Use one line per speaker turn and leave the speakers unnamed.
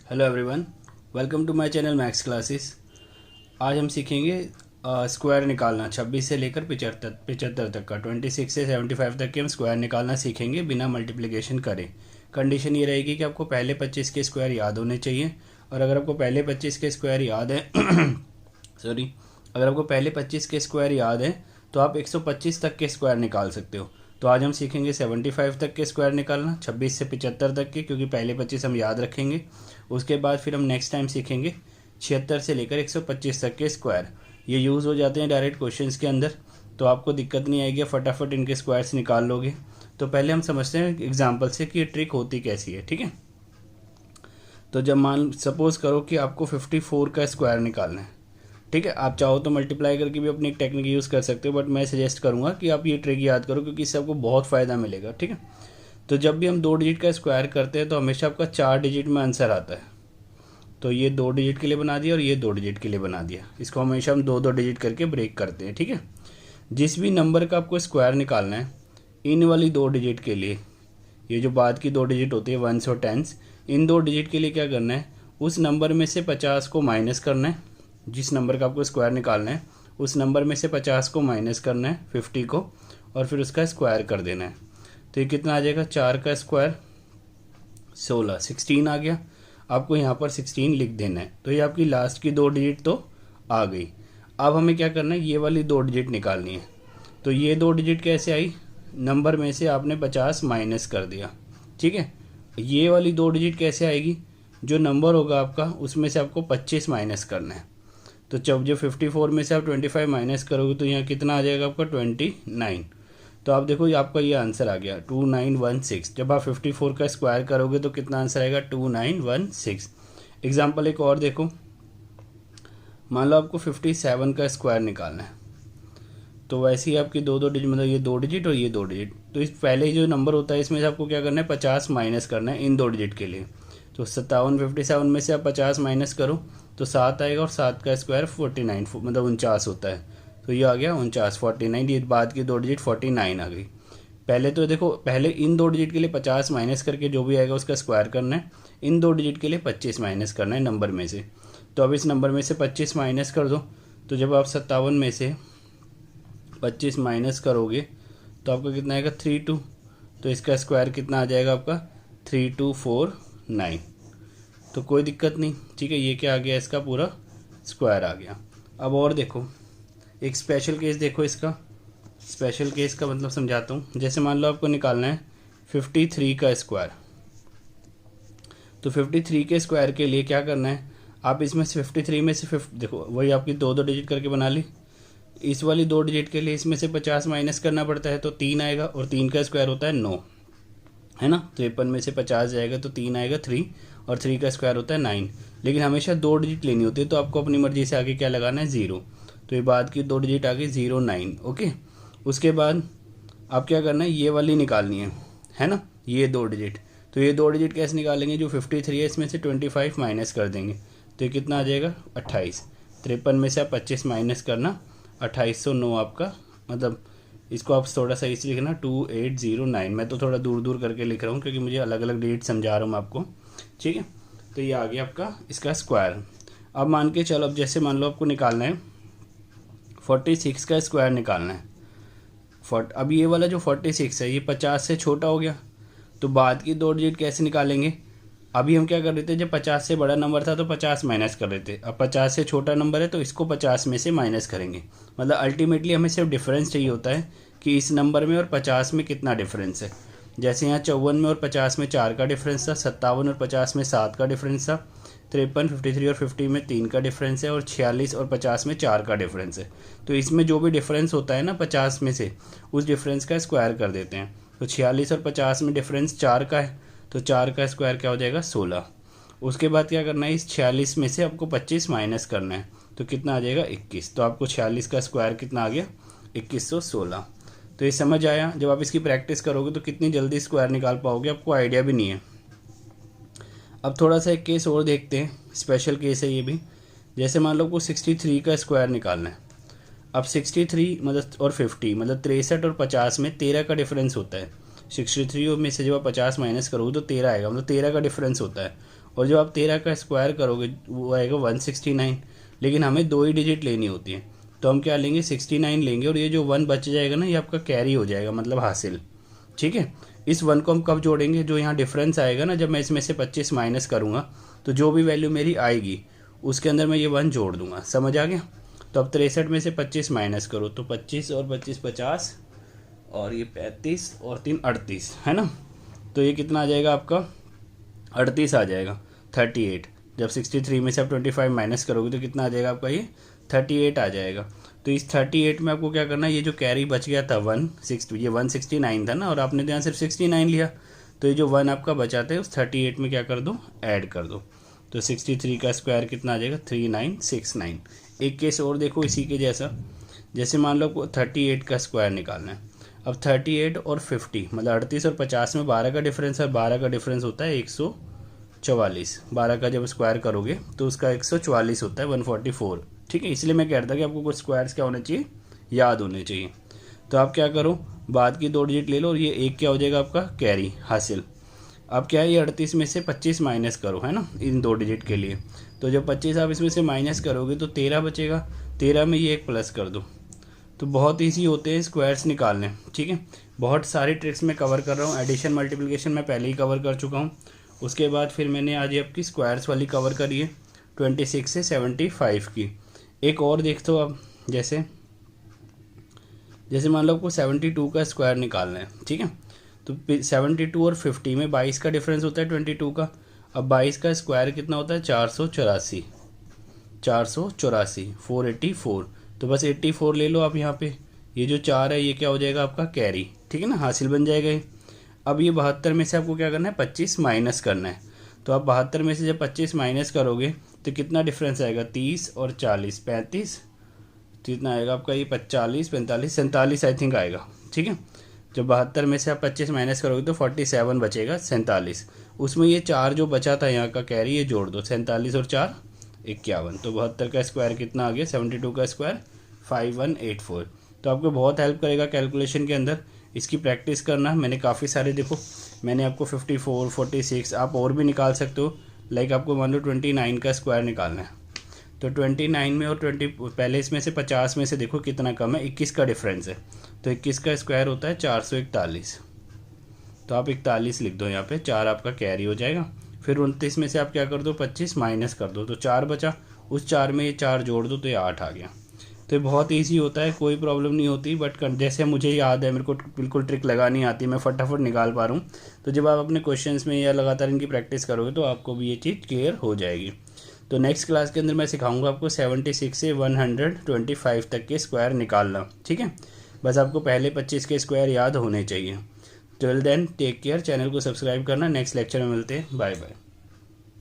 Hello everyone, welcome to my channel maths classes. आज हम सीखेंगे स्क्वायर निकालना 26 से लेकर 75 तक का 26 से 75 तक के हम स्क्वायर निकालना सीखेंगे बिना मल्टीप्लिकेशन करे। कंडीशन ये रहेगी कि आपको पहले 25 के स्क्वायर याद होने चाहिए, और अगर आपको पहले 25 के स्क्वायर याद है सॉरी, अगर आपको पहले 25 के स्क्वायर याद है तो आप 125 तक के स्क्वायर निकाल सकते हो। तो आज हम सीखेंगे 75 तक के स्क्वायर निकालना 26 से 75 तक के, क्योंकि पहले 25 हम याद रखेंगे। उसके बाद फिर हम नेक्स्ट टाइम सीखेंगे 76 से लेकर 125 तक के स्क्वायर। ये यूज़ हो जाते हैं डायरेक्ट क्वेश्चंस के अंदर, तो आपको दिक्कत नहीं आएगी, फटाफट इनके स्क्वायर्स निकाल लोगे। तो पहले हम समझते हैं एग्जाम्पल से कि ये ट्रिक होती कैसी है, ठीक है। तो जब मान सपोज करो कि आपको 54 का स्क्वायर निकालना है, ठीक है। आप चाहो तो मल्टीप्लाई करके भी अपनी एक टेक्निक यूज़ कर सकते हो, बट मैं सजेस्ट करूँगा कि आप ये ट्रिक याद करो, क्योंकि इससे आपको बहुत फ़ायदा मिलेगा, ठीक है। तो जब भी हम 2 डिजिट का स्क्वायर करते हैं तो हमेशा आपका 4 डिजिट में आंसर आता है। तो ये 2 डिजिट के लिए बना दिया और ये 2 डिजिट के लिए बना दिया। इसको हमेशा हम 2-2 डिजिट करके ब्रेक करते हैं, ठीक है। जिस भी नंबर का आपको स्क्वायर निकालना है, इन वाली 2 डिजिट के लिए, ये जो बाद की 2 डिजिट होती है वंस और टेंस, इन 2 डिजिट के लिए क्या करना है, उस नंबर में से 50 को माइनस करना है। जिस नंबर का आपको स्क्वायर निकालना है उस नंबर में से 50 को माइनस करना है, 50 को, और फिर उसका स्क्वायर कर देना है। तो ये कितना आ जाएगा, 4 का स्क्वायर 16, 16 आ गया। आपको यहाँ पर 16 लिख देना है। तो ये आपकी लास्ट की 2 डिजिट तो आ गई। अब हमें क्या करना है, ये वाली 2 डिजिट निकालनी है। तो ये 2 डिजिट कैसे आई, नंबर में से आपने 50 माइनस कर दिया, ठीक है। ये वाली 2 डिजिट कैसे आएगी, जो नंबर होगा आपका उसमें से आपको 25 माइनस करना है। तो जब 54 में से आप 25 माइनस करोगे तो यहाँ कितना आ जाएगा आपका 29। तो आप देखो ये आपका ये आंसर आ गया 2916। जब आप 54 का स्क्वायर करोगे तो कितना आंसर आएगा 2916। एग्जाम्पल एक और देखो, मान लो आपको 57 का स्क्वायर निकालना है। तो वैसे ही आपकी 2-2 डिजिट, मतलब ये 2 डिजिट और ये 2 डिजिट, तो इस पहले जो नंबर होता है इसमें से आपको क्या करना है, 50 माइनस करना है इन 2 डिजिट के लिए। तो 57 में से आप 50 माइनस करो तो 7 आएगा, और 7 का स्क्वायर 49 मतलब 49 होता है। तो ये आ गया 49, 49, ये बाद की 2 डिजिट 49 आ गई। पहले तो देखो, पहले इन 2 डिजिट के लिए 50 माइनस करके जो भी आएगा उसका स्क्वायर करना है। इन 2 डिजिट के लिए 25 माइनस करना है नंबर में से। तो अब इस नंबर में से 25 माइनस कर दो। तो जब आप 57 में से 25 माइनस करोगे तो आपका कितना आएगा 32। तो इसका स्क्वायर कितना आ जाएगा आपका 3249। तो कोई दिक्कत नहीं, ठीक है। ये क्या आ गया, इसका पूरा स्क्वायर आ गया। अब और देखो, एक स्पेशल केस देखो इसका। स्पेशल केस का मतलब समझाता हूँ। जैसे मान लो आपको निकालना है 53 का स्क्वायर। तो 53 के स्क्वायर के लिए क्या करना है, आप इसमें से 53 में से देखो वही आपकी 2-2 डिजिट करके बना ली। इस वाली 2 डिजिट के लिए इसमें से 50 माइनस करना पड़ता है, तो 3 आएगा, और 3 का स्क्वायर होता है 9, है ना। 53 में से 50 जाएगा तो 3 आएगा 3, और 3 का स्क्वायर होता है 9। लेकिन हमेशा 2 डिजिट लेनी होती है, तो आपको अपनी मर्जी से आगे क्या लगाना है, 0। तो ये बाद की 2 डिजिट आ गई 09, ओके। उसके बाद आप क्या करना है, ये वाली निकालनी है ना, ये 2 डिजिट। तो ये 2 डिजिट कैसे निकालेंगे, जो 53 है इसमें से 25 माइनस कर देंगे तो ये कितना आ जाएगा 28। 53 में से आप 25 माइनस करना, 2809 आपका, मतलब इसको आप थोड़ा सा इसी लिखना 2809। मैं तो थोड़ा दूर दूर करके लिख रहा हूँ क्योंकि मुझे अलग अलग डिजिट समझा रहा हूँ आपको, ठीक है। तो ये आ गया आपका इसका स्क्वायर। अब मान के चलो, अब जैसे मान लो आपको निकालना है 46 का स्क्वायर निकालना है। अब ये वाला जो 46 है ये 50 से छोटा हो गया, तो बाद की 2 डिजिट कैसे निकालेंगे। अभी हम क्या कर रहे थे, जब 50 से बड़ा नंबर था तो 50 माइनस कर रहे थे। अब 50 से छोटा नंबर है तो इसको 50 में से माइनस करेंगे। मतलब अल्टीमेटली हमें सिर्फ डिफरेंस चाहिए होता है कि इस नंबर में और 50 में कितना डिफरेंस है। जैसे यहाँ 54 में और 50 में 4 का डिफरेंस था, 57 और 50 में 7 का डिफरेंस था, 53, 53 और 50 में 3 का डिफरेंस है, और 46 और 50 में 4 का डिफरेंस है। तो इसमें जो भी डिफरेंस होता है ना 50 में से, उस डिफरेंस का स्क्वायर कर देते हैं। तो 46 और 50 में डिफरेंस 4 का है, तो 4 का स्क्वायर क्या हो जाएगा 16। उसके बाद क्या करना है, इस 46 में से आपको 25 माइनस करना है, तो कितना आ जाएगा 21। तो आपको 46 का स्क्वायर कितना आ गया 2116। तो ये समझ आया। जब आप इसकी प्रैक्टिस करोगे तो कितनी जल्दी स्क्वायर निकाल पाओगे, आपको आइडिया भी नहीं है। अब थोड़ा सा एक केस और देखते हैं, स्पेशल केस है ये भी। जैसे मान लो आपको 63 का स्क्वायर निकालना है। अब 63 मतलब और 50 मतलब 63 और 50 में 13 का डिफरेंस होता है। 63 में से जब आप 50 माइनस करोगे तो 13 आएगा, मतलब 13 का डिफरेंस होता है। और जब आप 13 का स्क्वायर करोगे वो आएगा 169, लेकिन हमें 2 ही डिजिट लेनी होती है, तो हम क्या लेंगे 69 लेंगे, और ये जो 1 बच जाएगा ना ये आपका कैरी हो जाएगा, मतलब हासिल। ठीक है, इस 1 को हम कब जोड़ेंगे, जो यहाँ डिफरेंस आएगा ना, जब मैं इसमें से 25 माइनस करूँगा तो जो भी वैल्यू मेरी आएगी उसके अंदर मैं ये 1 जोड़ दूंगा। समझ आ गया? तो अब 63 में से 25 माइनस करो तो 25 और 25 50, और ये 35 और 3 38, है ना। तो ये कितना आ जाएगा आपका 38 आ जाएगा, 38। जब 63 में से आप 25 माइनस करोगे तो कितना आ जाएगा आपका, ये 38 आ जाएगा। तो इस 38 में आपको क्या करना है, ये जो कैरी बच गया था 169 था ना, और आपने तो यहाँ सिर्फ 69 लिया, तो ये जो 1 आपका बचा था उस 38 में क्या कर दो, ऐड कर दो। तो 63 का स्क्वायर कितना आ जाएगा, 3969। एक केस और देखो इसी के जैसा, जैसे मान लो आपको 38 का स्क्वायर निकालना है। अब 38 और 50 मतलब 38 और 50 में 12 का डिफरेंस है, 12 का डिफरेंस होता है 144। 12 का जब स्क्वायर करोगे तो उसका 144 होता है 144। ठीक है, इसलिए मैं कह रहा था कि आपको कुछ स्क्वायर्स क्या होने चाहिए, याद होने चाहिए। तो आप क्या करो, बाद की 2 डिजिट ले लो, और ये एक क्या हो जाएगा आपका कैरी हासिल। अब क्या है, ये 38 में से 25 माइनस करो, है ना, इन 2 डिजिट के लिए। तो जब 25 आप इसमें से माइनस करोगे तो 13 बचेगा, 13 में ये एक प्लस कर दो। तो बहुत ईजी होते हैं स्क्वायर्स निकालने। ठीक है, बहुत सारी ट्रिक्स मैं कवर कर रहा हूँ। एडिशन मल्टीप्लिकेशन मैं पहले ही कवर कर चुका हूँ, उसके बाद फिर मैंने आज आपकी स्क्वायर्स वाली कवर करी है 26 से 75 की। एक और देखते हो आप, जैसे मान लो आपको 72 का स्क्वायर निकालना है। ठीक है, तो 72 और 50 में 22 का डिफरेंस होता है 22 का। अब 22 का स्क्वायर कितना होता है, 484, 484 तो बस 84 ले लो आप यहाँ पे। ये जो 4 है ये क्या हो जाएगा आपका कैरी। ठीक है ना, हासिल बन जाएगा ये। अब ये 72 में से आपको क्या करना है, 25 माइनस करना है। तो आप 72 में से जब 25 माइनस करोगे तो कितना डिफरेंस आएगा, 30 और 40 35, कितना आएगा आपका ये 45 45 47 आई थिंक आएगा। ठीक है, जब 72 में से आप 25 माइनस करोगे तो 47 बचेगा 47। उसमें ये 4 जो बचा था यहाँ का कैरी ये जोड़ दो, 47 और 4 51। तो 72 का स्क्वायर कितना आ गया, 72 का स्क्वायर 5184। तो आपको बहुत हेल्प करेगा कैलकुलेशन के अंदर, इसकी प्रैक्टिस करना। मैंने काफ़ी सारे, देखो मैंने आपको 54 46 आप और भी निकाल सकते हो। लाइक आपको मान लो 29 का स्क्वायर निकालना है, तो 29 में और 20 पहले इसमें से 50 में से देखो कितना कम है, 21 का डिफरेंस है। तो 21 का स्क्वायर होता है 441। तो आप 41 लिख दो यहाँ पे, 4 आपका कैरी हो जाएगा। फिर 29 में से आप क्या कर दो, 25 माइनस कर दो, तो 4 बचा। उस 4 में ये 4 जोड़ दो तो ये 8 आ गया। तो ये बहुत ईजी होता है, कोई प्रॉब्लम नहीं होती। बट जैसे मुझे याद है, मेरे को बिल्कुल ट्रिक लगानी आती है, मैं फटाफट निकाल पा रहा हूँ। तो जब आप अपने क्वेश्चंस में या लगातार इनकी प्रैक्टिस करोगे तो आपको भी ये चीज़ क्लियर हो जाएगी। तो नेक्स्ट क्लास के अंदर मैं सिखाऊंगा आपको 76 से 125 तक के स्क्वायर निकालना। ठीक है, बस आपको पहले 25 के स्क्वायर याद होने चाहिए। Till then take care, channel को सब्सक्राइब करना। नेक्स्ट लेक्चर में मिलते हैं, बाय बाय।